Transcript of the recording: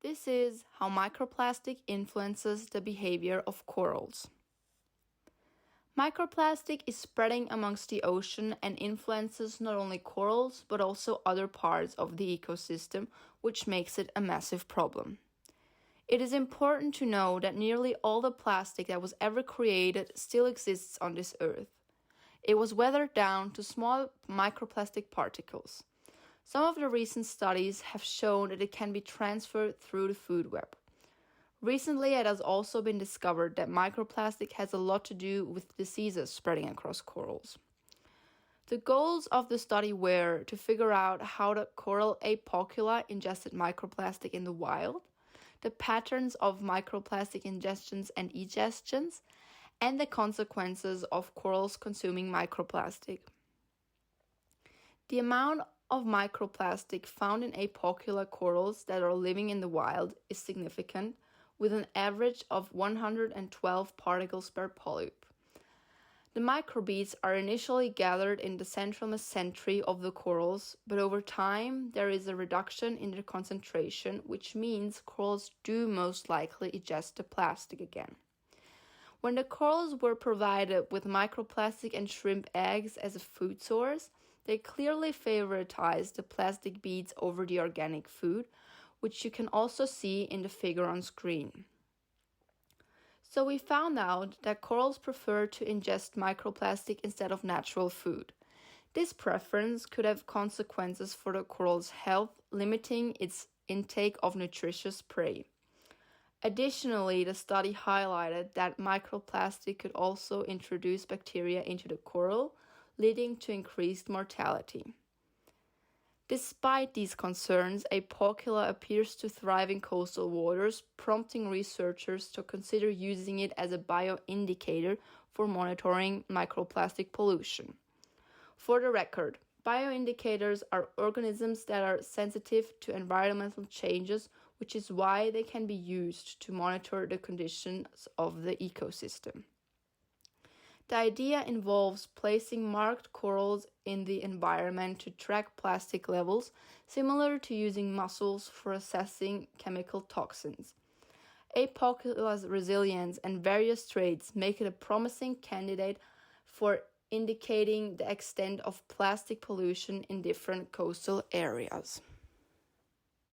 This is how microplastic influences the behavior of corals. Microplastic is spreading amongst the ocean and influences not only corals but also other parts of the ecosystem, which makes it a massive problem. It is important to know that nearly all the plastic that was ever created still exists on this earth. It was weathered down to small microplastic particles. Some of the recent studies have shown that it can be transferred through the food web. Recently, it has also been discovered that microplastic has a lot to do with diseases spreading across corals. The goals of the study were to figure out how the coral apocula ingested microplastic in the wild, the patterns of microplastic ingestions and egestions, and the consequences of corals consuming microplastic. The amount of microplastic found in apocula corals that are living in the wild is significant, with an average of 112 particles per polyp. The microbeads are initially gathered in the central mesentery of the corals, but over time there is a reduction in their concentration, which means corals do most likely ingest the plastic again. When the corals were provided with microplastic and shrimp eggs as a food source, they clearly favoritized the plastic beads over the organic food, which you can also see in the figure on screen. So we found out that corals prefer to ingest microplastic instead of natural food. This preference could have consequences for the coral's health, limiting its intake of nutritious prey. Additionally, the study highlighted that microplastic could also introduce bacteria into the coral, leading to increased mortality. Despite these concerns, apocula appears to thrive in coastal waters, prompting researchers to consider using it as a bioindicator for monitoring microplastic pollution. For the record, bioindicators are organisms that are sensitive to environmental changes, which is why they can be used to monitor the conditions of the ecosystem. The idea involves placing marked corals in the environment to track plastic levels, similar to using mussels for assessing chemical toxins. Apocula's resilience and various traits make it a promising candidate for indicating the extent of plastic pollution in different coastal areas.